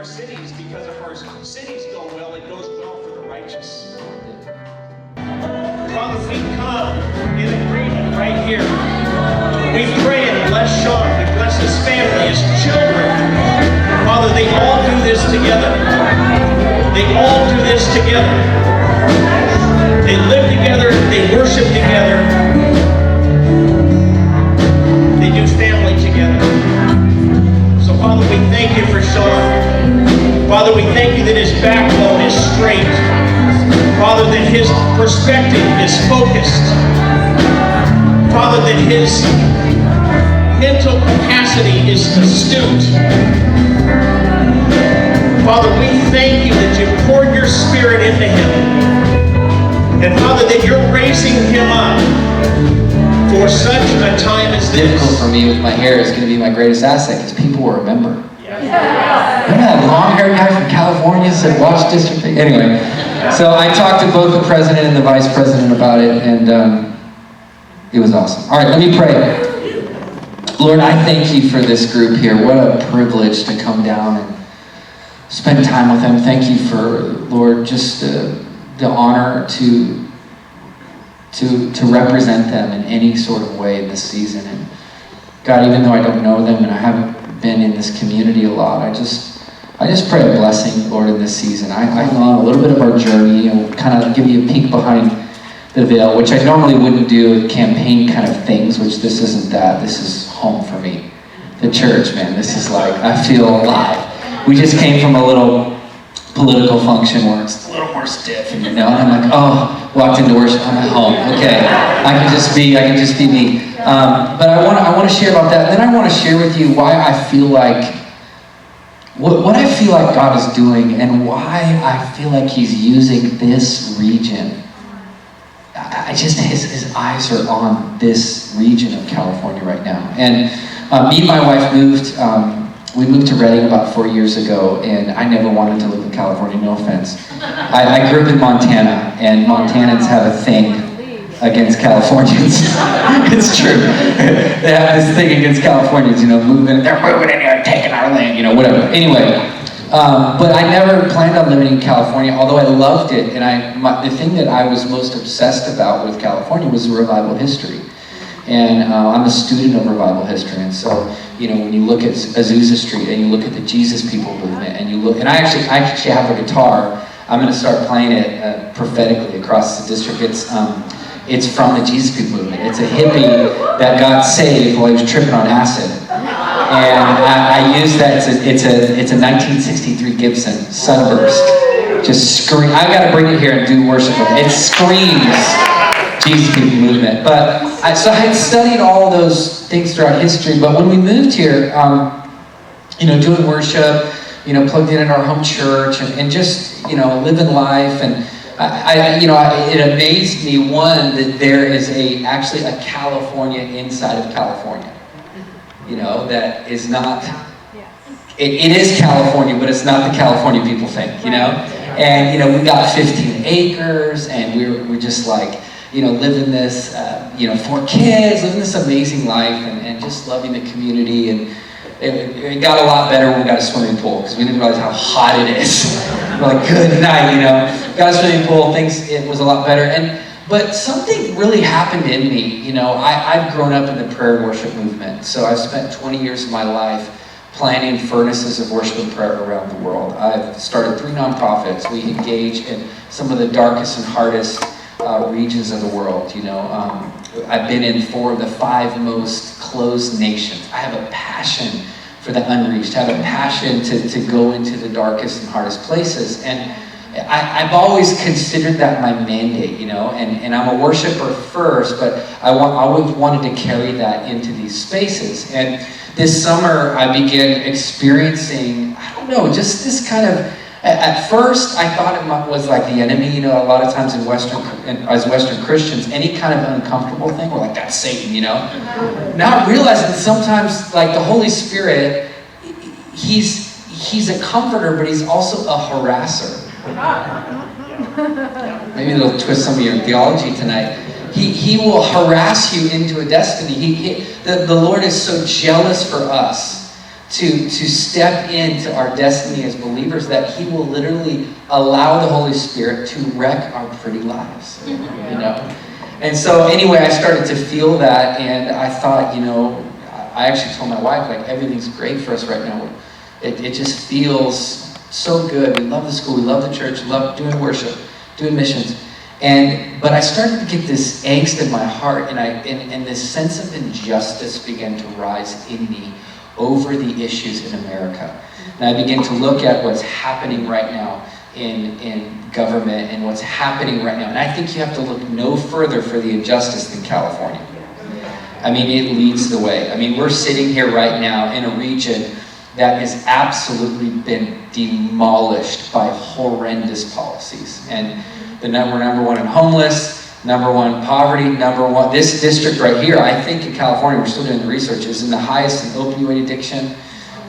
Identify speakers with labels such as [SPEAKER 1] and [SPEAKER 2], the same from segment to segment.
[SPEAKER 1] our cities, because if our cities go well, it goes well for the righteous. Father, we come in agreement right here. We pray and bless Sean. We bless his family, his children. Father, they all do this together. They all do this together. They live together. They worship together. They do family together. So, Father, we thank you for Sean. Father, we thank you that his backbone is straight. Father, that his perspective is focused. Father, that his mental capacity is astute. Father, we thank you that you poured your Spirit into him. And Father, that you're raising him up for such a time as this.
[SPEAKER 2] Difficult for me with my hair is going to be my greatest asset because people will remember. Remember that long-haired guy from California said watch District? Anyway, so I talked to both the president and the vice president about it, and it was awesome. All right, let me pray. Lord, I thank you for this group here. What a privilege to come down and spend time with them. Thank you for, Lord, just the honor to represent them in any sort of way this season. And God, even though I don't know them and I haven't been in this community a lot, I just pray a blessing, Lord, in this season. I know a little bit of our journey and kind of give you a peek behind the veil, which I normally wouldn't do with campaign kind of things, which this isn't that. This is home for me. The church, man. This is like, I feel alive. We just came from a little political function where it's a little more stiff, and and I'm like, oh, walked into worship, I'm at home. Okay, I can just be me. But I want to share about that. And then I want to share with you why I feel like what I feel like God is doing, and why I feel like He's using this region. His eyes are on this region of California right now. And me and my wife moved. We moved to Redding about 4 years ago, and I never wanted to live in California, no offense. I grew up in Montana, and Montanans have a thing against Californians. It's true. They have this thing against Californians, they're moving in here, taking our land, whatever. Anyway, but I never planned on living in California, although I loved it, and the thing that I was most obsessed about with California was the revival history. And I'm a student of revival history, and so when you look at Azusa Street and you look at the Jesus People movement, and you look, and I actually have a guitar. I'm going to start playing it prophetically across the district. It's from the Jesus People movement. It's a hippie that got saved while he was tripping on acid, and I use that. It's a 1963 Gibson Sunburst. Just scream! I've got to bring it here and do worship with it. It screams Jesus People movement. But so I had studied all those things throughout history, but when we moved here, doing worship, plugged in at our home church, and just, living life, and it amazed me, one, that there is actually a California inside of California, that is not, it is California, but it's not the California people think, and, we got 15 acres, and we're just like, living this, 4 kids, living this amazing life, and just loving the community. And it got a lot better when we got a swimming pool, because we didn't realize how hot it is. We're like, good night, Got a swimming pool, it was a lot better. But something really happened in me. I've grown up in the prayer and worship movement, so I've spent 20 years of my life planning furnaces of worship and prayer around the world. I've started 3 nonprofits. We engage in some of the darkest and hardest regions of the world. I've been in 4 of the 5 most closed nations. I have a passion for the unreached. I have a passion to go into the darkest and hardest places. And I've always considered that my mandate, and I'm a worshiper first, but I always wanted to carry that into these spaces. And this summer I began experiencing, just this kind of, at first, I thought it was like the enemy. A lot of times as Western Christians, any kind of uncomfortable thing, we're like, that's Satan, Now realizing sometimes, like, the Holy Spirit, he's a comforter, but he's also a harasser. Maybe it'll twist some of your theology tonight. He will harass you into a destiny. The Lord is so jealous for us to step into our destiny as believers, that he will literally allow the Holy Spirit to wreck our pretty lives, you know? And so anyway, I started to feel that, and I thought, you know, I actually told my wife, like, everything's great for us right now. It just feels so good. We love the school, we love the church, we love doing worship, doing missions. But I started to get this angst in my heart, and this sense of injustice began to rise in me over the issues in America. And I began to look at what's happening right now in government and what's happening right now. And I think you have to look no further for the injustice than California. I mean, it leads the way. I mean, we're sitting here right now in a region that has absolutely been demolished by horrendous policies. And we're number one in homeless, number one in poverty, number one. This district right here, I think in California, we're still doing the research, is in the highest in opioid addiction.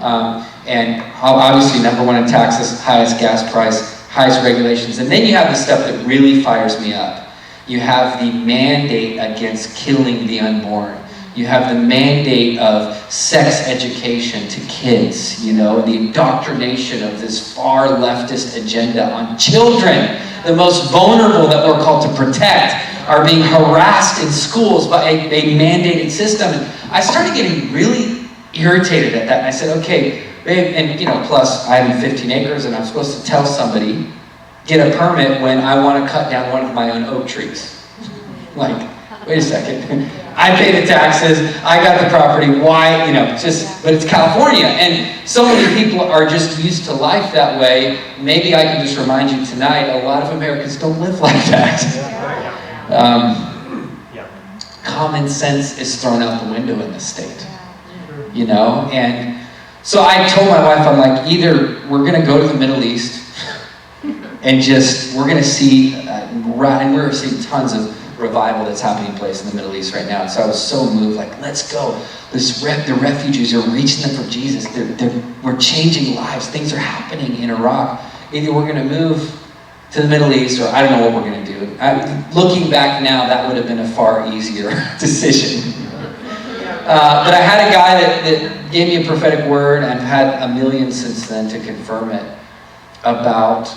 [SPEAKER 2] And obviously number one in taxes, highest gas price, highest regulations. And then you have the stuff that really fires me up. You have the mandate against killing the unborn. You have the mandate of sex education to kids, you know, the indoctrination of this far leftist agenda on children, the most vulnerable that we're called to protect, are being harassed in schools by a mandated system. And I started getting really irritated at that. And I said, okay, babe, and you know, plus I have 15 acres and I'm supposed to tell somebody, get a permit when I want to cut down one of my own oak trees. Like, wait a second. I pay the taxes, I got the property, why, you know, but it's California. And so many people are just used to life that way. Maybe I can just remind you tonight, a lot of Americans don't live like that. Common sense is thrown out the window in this state, you know? And so I told my wife, I'm like, either we're gonna go to the Middle East and we're gonna see, and we're seeing tons of revival that's happening place in the Middle East right now. And so I was so moved, like, let's go. The refugees are reaching them for Jesus. We're changing lives. Things are happening in Iraq. Either we're going to move to the Middle East, or I don't know what we're going to do. Looking back now, that would have been a far easier decision. But I had a guy that gave me a prophetic word, and I've had a million since then to confirm it, about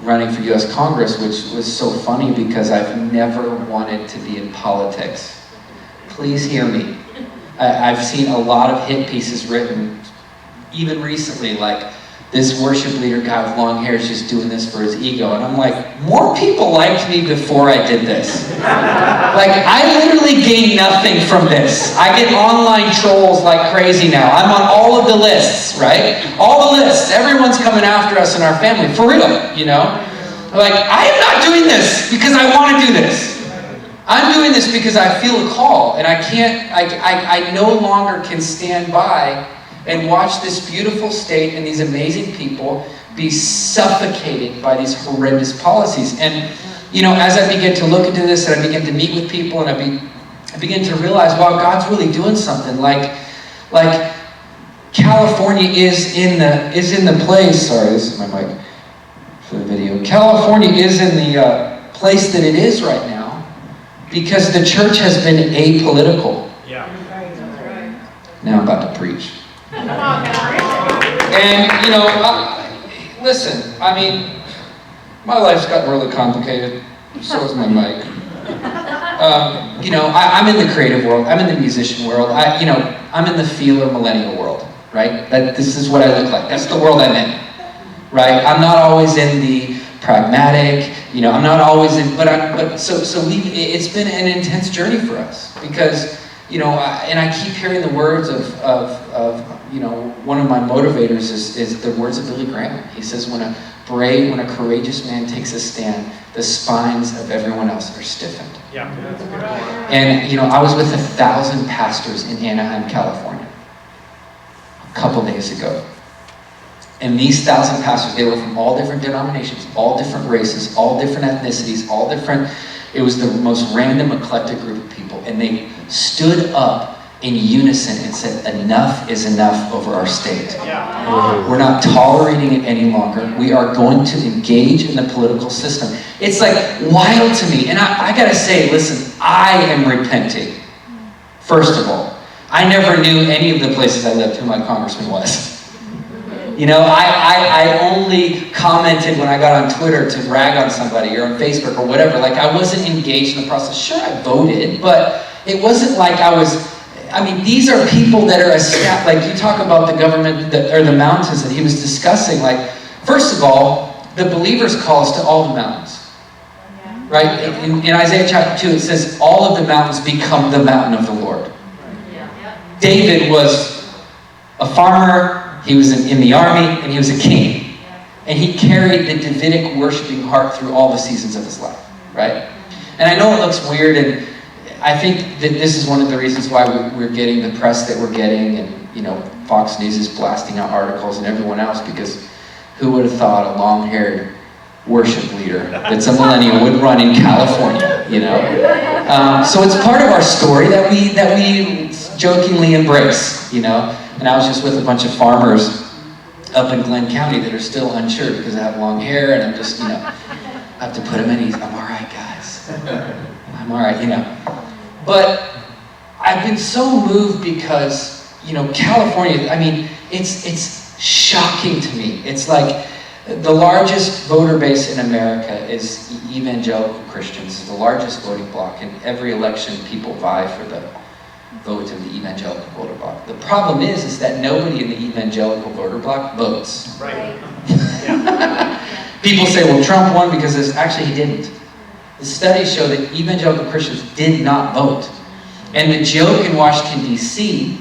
[SPEAKER 2] running for U.S. Congress, which was so funny because I've never wanted to be in politics. Please hear me. I've seen a lot of hit pieces written, even recently, like, this worship leader guy with long hair is just doing this for his ego. And I'm like, more people liked me before I did this. Like, I literally gained nothing from this. I get online trolls like crazy now. I'm on all of the lists, right? All the lists. Everyone's coming after us in our family, for real, you know? Like, I am not doing this because I want to do this. I'm doing this because I feel a call, and I no longer can stand by and watch this beautiful state and these amazing people be suffocated by these horrendous policies. And, you know, as I begin to look into this, and I begin to meet with people, and I begin to realize, wow, God's really doing something. Like California is in the place. Sorry, this is my mic for the video. California is in the place that it is right now because the church has been apolitical. Yeah. Now I'm about to preach. And, you know, listen, I mean, my life's gotten really complicated. So is my mic. You know, I'm in the creative world. I'm in the musician world. I'm in the feeler millennial world, right? This is what I look like. That's the world I'm in, right? I'm not always in the pragmatic, you know, I'm not always in, it's been an intense journey for us because, you know, and I keep hearing the words of you know, one of my motivators is the words of Billy Graham. He says, when a courageous man takes a stand, the spines of everyone else are stiffened. Yeah. And, you know, I was with 1,000 pastors in Anaheim, California, a couple days ago. And these 1,000 pastors, they were from all different denominations, all different races, all different ethnicities, it was the most random, eclectic group of people. And they stood up in unison and said, enough is enough over our state. Yeah. We're not tolerating it any longer. We are going to engage in the political system. It's like wild to me. And I gotta say, listen, I am repenting. First of all, I never knew any of the places I lived who my congressman was. You know, I only commented when I got on Twitter to rag on somebody or on Facebook or whatever. Like, I wasn't engaged in the process. Sure, I voted, but it wasn't like I was, I mean, these are people that are like, you talk about the government, or the mountains that he was discussing. Like, first of all, the believer's call is to all the mountains. Right? In Isaiah chapter 2, it says, all of the mountains become the mountain of the Lord. David was a farmer, he was in the army, and he was a king. And he carried the Davidic worshiping heart through all the seasons of his life, right? And I know it looks weird, and I think that this is one of the reasons why we're getting the press that we're getting, and, you know, Fox News is blasting out articles and everyone else, because who would have thought a long-haired worship leader that's a millennial would run in California, you know? So it's part of our story that we jokingly embrace, you know? And I was just with a bunch of farmers up in Glenn County that are still unsure because I have long hair, and I'm just, you know, I have to put them at ease. I'm all right, guys. I'm all right, you know. But I've been so moved because, you know, California, I mean, it's shocking to me. It's like the largest voter base in America is evangelical Christians. It's the largest voting bloc. In every election, people vie for the vote of the evangelical voter bloc. The problem is that nobody in the evangelical voter bloc votes.
[SPEAKER 1] Right.
[SPEAKER 2] People say, well, Trump won because actually he didn't. The studies show that evangelical Christians did not vote. And the joke in Washington, D.C.,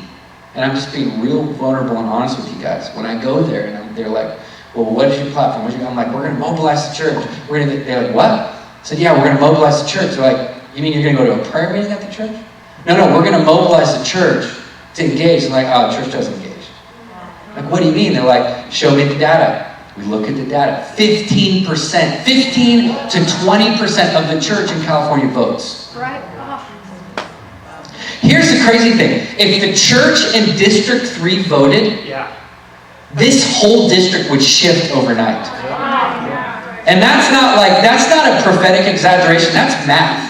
[SPEAKER 2] and I'm just being real vulnerable and honest with you guys, when I go there and they're like, well, what is your platform? I'm like, we're going to mobilize the church. They're like, what? I said, yeah, we're going to mobilize the church. They're like, you mean you're going to go to a prayer meeting at the church? No, we're going to mobilize the church to engage. I'm like, oh, church doesn't engage. Like, what do you mean? They're like, show me the data. We look at the data. 15%, 15 to 20% of the church in California votes.
[SPEAKER 3] Right.
[SPEAKER 2] Here's the crazy thing. If the church in District 3 voted, this whole district would shift overnight. And that's not a prophetic exaggeration, that's math.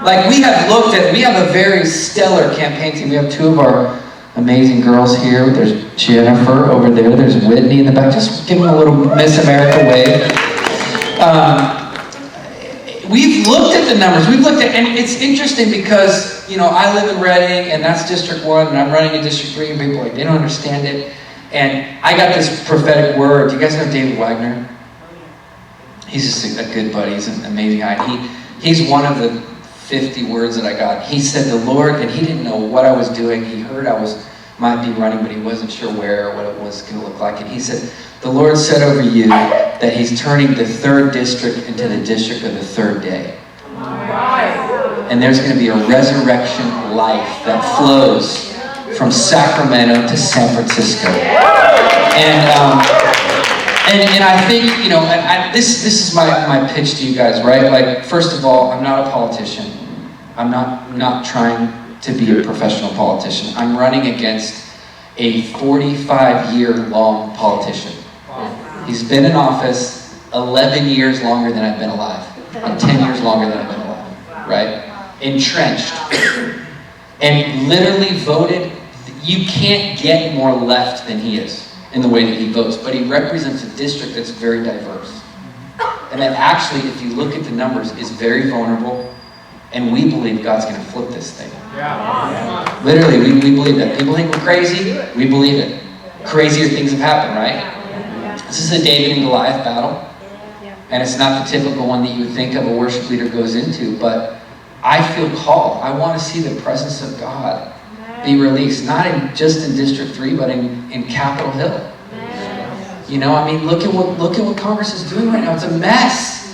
[SPEAKER 2] Like, we have a very stellar campaign team. We have two of our amazing girls here. There's Jennifer over there. There's Whitney in the back. Just give them a little Miss America wave. We've looked at the numbers. And it's interesting because, you know, I live in Redding, and that's District 1, and I'm running in District 3, and people are like, they don't understand it. And I got this prophetic word. Do you guys know David Wagner? He's just a good buddy. He's an amazing guy. He's one of the 50 words that I got. He said the Lord, and he didn't know what I was doing. He heard I might be running, but he wasn't sure where or what it was going to look like. And he said, the Lord said over you that he's turning the 3rd district into the district of the 3rd day. And there's going to be a resurrection life that flows from Sacramento to San Francisco. And I think, you know, this is my pitch to you guys, right? Like, first of all, I'm not a politician. I'm not trying to be a professional politician. I'm running against a 45-year-long politician. He's been in office 11 years longer than I've been alive, and 10 years longer than I've been alive, right? Entrenched. And literally voted. You can't get more left than he is in the way that he votes, but he represents a district that's very diverse. And that actually, if you look at the numbers, is very vulnerable, and we believe God's going to flip this thing. Yeah. Literally, we believe that. People think we're crazy, we believe it. Crazier things have happened, right? This is a David and Goliath battle, and it's not the typical one that you would think of a worship leader goes into, but I feel called. I want to see the presence of God be released, not just in District 3, but in Capitol Hill. You know, I mean, look at what Congress is doing right now. It's a mess.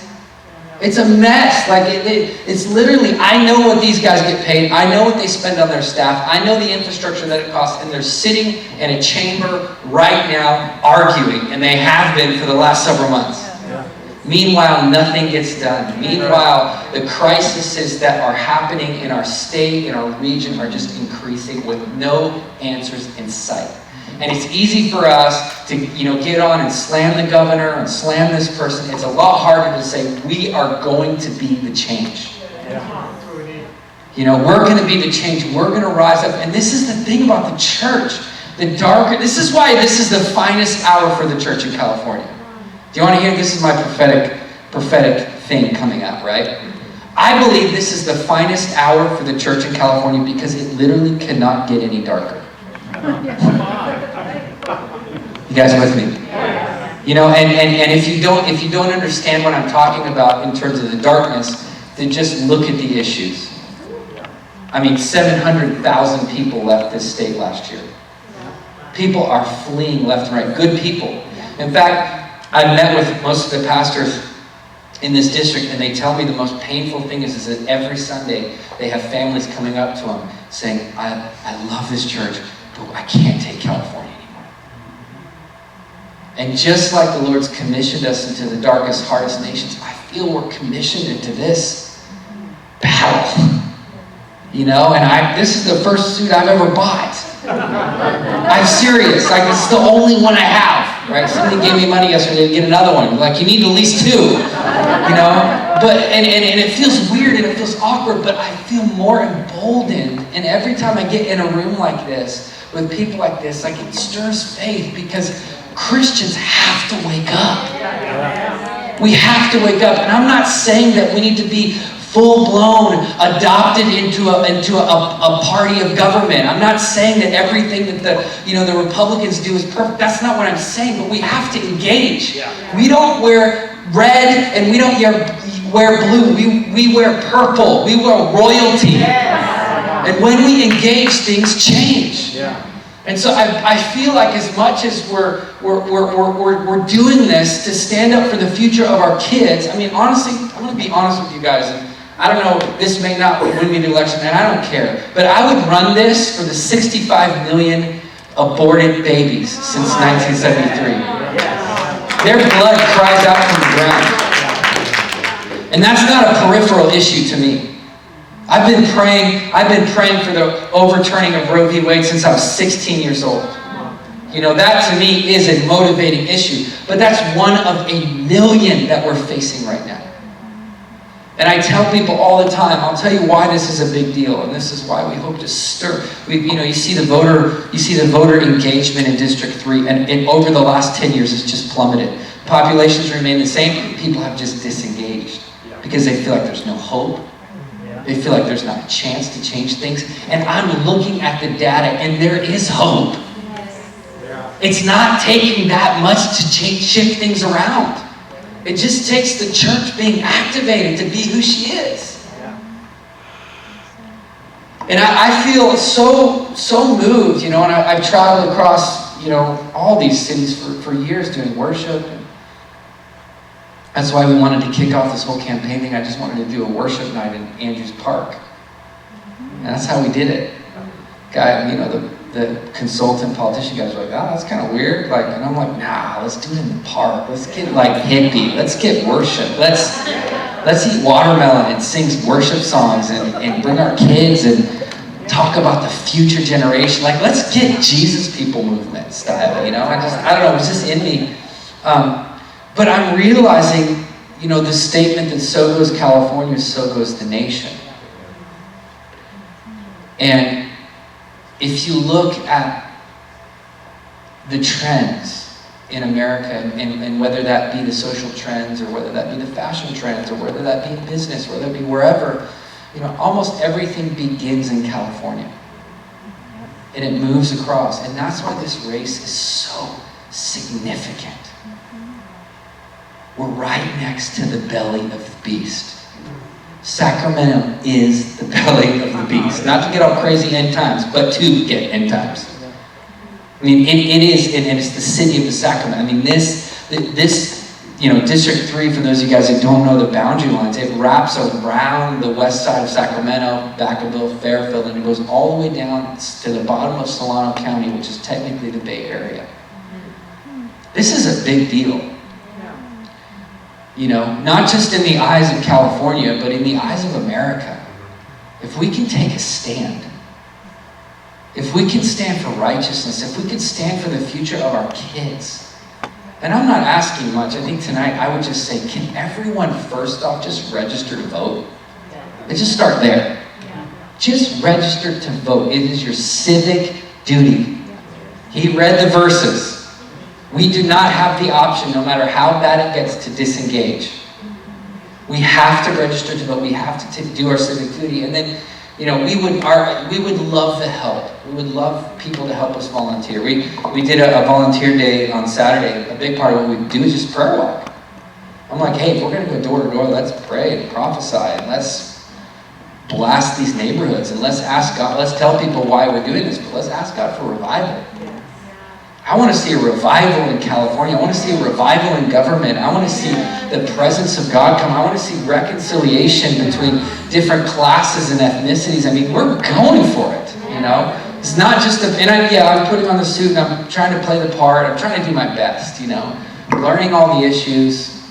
[SPEAKER 2] It's a mess. Like, it's literally, I know what these guys get paid. I know what they spend on their staff. I know the infrastructure that it costs, and they're sitting in a chamber right now arguing, and they have been for the last several months. Meanwhile, nothing gets done. Meanwhile, the crises that are happening in our state, in our region, are just increasing with no answers in sight. And it's easy for us to, you know, get on and slam the governor and slam this person. It's a lot harder to say, we are going to be the change. You know, we're going to be the change. We're going to rise up. And this is the thing about the church. The darker, this is why this is the finest hour for the church in California. Do you want to hear? This is my prophetic thing coming out, right? I believe this is the finest hour for the church in California because it literally cannot get any darker. You guys with me? You know, and if you don't understand what I'm talking about in terms of the darkness, then just look at the issues. I mean, 700,000 people left this state last year. People are fleeing left and right. Good people. In fact, I met with most of the pastors in this district, and they tell me the most painful thing is that every Sunday they have families coming up to them saying, I love this church, but I can't take California anymore. And just like the Lord's commissioned us into the darkest, hardest nations, I feel we're commissioned into this battle. You know, and this is the first suit I've ever bought. I'm serious. Like, it's the only one I have, right? Somebody gave me money yesterday to get another one. Like, you need at least two, you know? But, and it feels weird and it feels awkward, but I feel more emboldened. And every time I get in a room like this, with people like this, like, it stirs faith because Christians have to wake up. We have to wake up. And I'm not saying that we need to be full-blown, adopted into a party of government. I'm not saying that everything that the Republicans do is perfect. That's not what I'm saying, but we have to engage. We don't wear red and we don't wear blue. We wear purple. We wear royalty. And when we engage, things change. And so I feel like as much as we're doing this to stand up for the future of our kids, I mean, honestly, I'm going to be honest with you guys. And I don't know, this may not win me the election, and I don't care. But I would run this for the 65 million aborted babies since 1973. Their blood cries out from the ground. And that's not a peripheral issue to me. I've been praying for the overturning of Roe v. Wade since I was 16 years old. You know, that to me is a motivating issue. But that's one of a million that we're facing right now. And I tell people all the time, I'll tell you why this is a big deal, and this is why we hope to stir. You see the voter engagement in District 3, and over the last 10 years, it's just plummeted. Populations remain the same. People have just disengaged because they feel like there's no hope. They feel like there's not a chance to change things. And I'm looking at the data, and there is hope. It's not taking that much to shift things around. It just takes the church being activated to be who she is. And I feel so moved, you know, and I've traveled across, you know, all these cities for years doing worship. And that's why we wanted to kick off this whole campaign thing. I just wanted to do a worship night in Andrews Park. And that's how we did it. Guy, you know, the consultant politician guys were like, oh, that's kind of weird. Like, and I'm like, nah, let's do it in the park. Let's get like hippie. Let's get worship. Let's eat watermelon and sing worship songs and bring our kids and talk about the future generation. Like, let's get Jesus People movement style, you know? I don't know, it was just in me. But I'm realizing, you know, the statement that so goes California, so goes the nation. And if you look at the trends in America, and whether that be the social trends, or whether that be the fashion trends, or whether that be business, whether it be wherever, you know, almost everything begins in California. And it moves across. And that's why this race is so significant. We're right next to the belly of the beast. Sacramento is the belly of the beast. Not to get all crazy end times, but to get end times. I mean, it is, and it's the city of the Sacramento. I mean, this, you know, District 3, for those of you guys that don't know the boundary lines, it wraps around the west side of Sacramento, Vacaville, Fairfield, and it goes all the way down to the bottom of Solano County, which is technically the Bay Area. This is a big deal. You know, not just in the eyes of California, but in the eyes of America. If we can take a stand, if we can stand for righteousness, if we can stand for the future of our kids, and I'm not asking much. I think tonight I would just say, can everyone first off just register to vote? And just start there. Just register to vote. It is your civic duty. He read the verses. We do not have the option, no matter how bad it gets, to disengage. We have to register to vote. We have to do our civic duty. And then, we would love the help. We would love people to help us volunteer. We did a volunteer day on Saturday. A big part of what we do is just prayer walk. I'm like, hey, if we're going to go door to door, let's pray and prophesy, and let's blast these neighborhoods, and let's ask God, let's tell people why we're doing this, but let's ask God for revival. I want to see a revival in California. I want to see a revival in government. I want to see the presence of God come. I want to see reconciliation between different classes and ethnicities. I mean, we're going for it, It's not just I'm putting on the suit and I'm trying to play the part. I'm trying to do my best, Learning all the issues,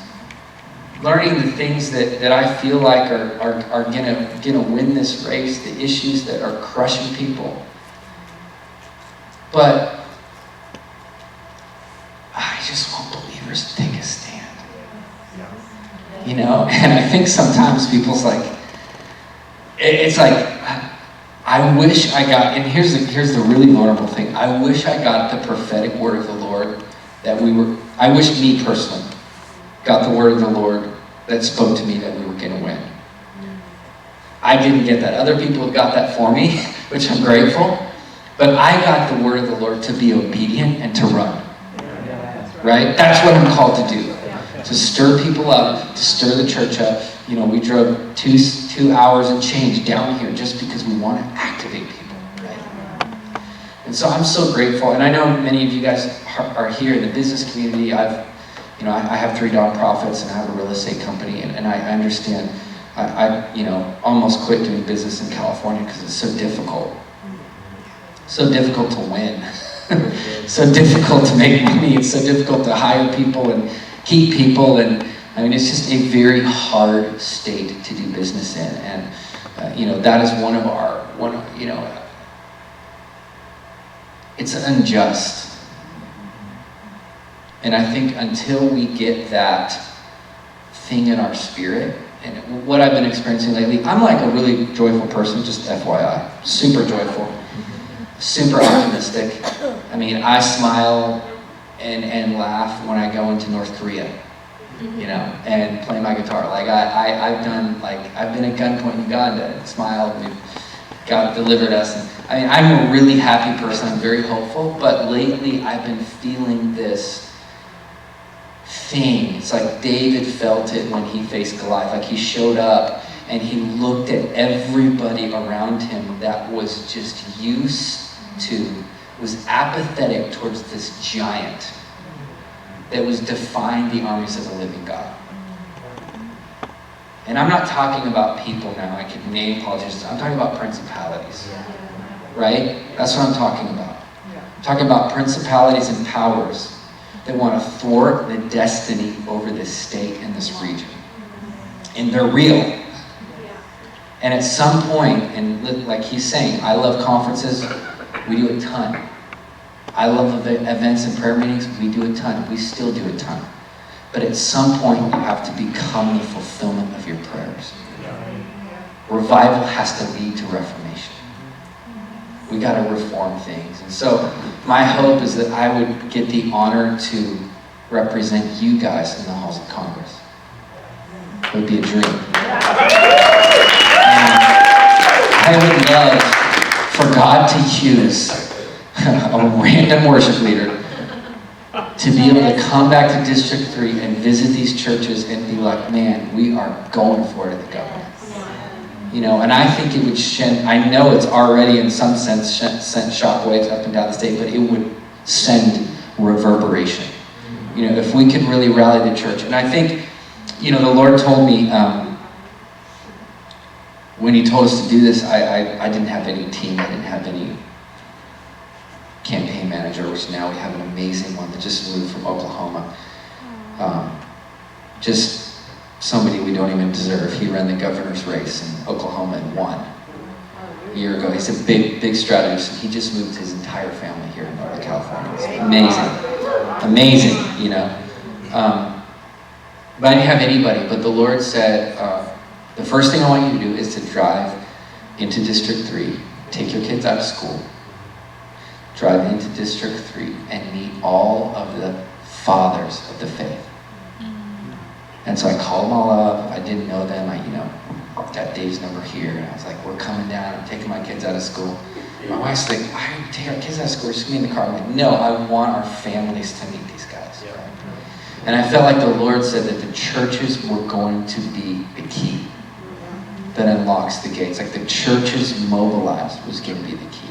[SPEAKER 2] learning the things that I feel like are gonna win this race, the issues that are crushing people. But I just want believers to take a stand. And I think sometimes people's it's like, I wish I got, and here's the really vulnerable thing, I wish I got the prophetic word of the Lord I wish me personally got the word of the Lord that spoke to me that we were going to win. I didn't get that. Other people have got that for me, which I'm grateful. But I got the word of the Lord to be obedient and to run. Right? That's what I'm called to do. To stir people up, to stir the church up. We drove 2 hours and change down here just because we want to activate people. Right? And so I'm so grateful. And I know many of you guys are here in the business community. I have 3 nonprofits and I have a real estate company, and I understand. I almost quit doing business in California because it's so difficult. So difficult to win. So difficult to make money. It's so difficult to hire people and keep people. And it's just a very hard state to do business in. And that is it's unjust. And I think until we get that thing in our spirit, and what I've been experiencing lately, I'm like a really joyful person, just FYI. Super joyful, super optimistic. I smile and laugh when I go into North Korea, and play my guitar. I've been at gunpoint in Uganda and smiled, and God delivered us. And, I'm a really happy person, I'm very hopeful, but lately I've been feeling this thing. It's like David felt it when he faced Goliath. Like he showed up and he looked at everybody around him that was just was apathetic towards this giant that was defying the armies of the living God. And I'm not talking about people now. I could name politicians. I'm talking about principalities. Right? That's what I'm talking about. I'm talking about principalities and powers that want to thwart the destiny over this state and this region. And they're real. And at some point, and like he's saying, I love conferences, we do a ton. I love events and prayer meetings, we do a ton. We still do a ton. But at some point, you have to become the fulfillment of your prayers. Revival has to lead to reformation. We got to reform things. And so my hope is that I would get the honor to represent you guys in the halls of Congress. It would be a dream. And I would love for God to use a random worship leader to be able to come back to District 3 and visit these churches and be like, man, we are going for it at the government. And I think it would I know it's already in some sense sent shockwaves up and down the state, but it would send reverberation. If we could really rally the church. And I think, the Lord told me, when he told us to do this, I didn't have any team, I didn't have any campaign manager, which now we have an amazing one that just moved from Oklahoma. Just somebody we don't even deserve. He ran the governor's race in Oklahoma and won a year ago. He's a big strategist. He just moved his entire family here in Northern California. It's amazing, But I didn't have anybody. But the Lord said, the first thing I want you to do is to drive into District 3, take your kids out of school, drive into District 3, and meet all of the fathers of the faith. And so I called them all up. If I didn't know them, I got Dave's number here. And I was like, we're coming down. I'm taking my kids out of school. My wife's like, why are you taking our kids out of school? Just me in the car. I'm like, no, I want our families to meet these guys. Right? And I felt like the Lord said that the churches were going to be the key that unlocks the gates. Like the churches mobilized was going to be the key.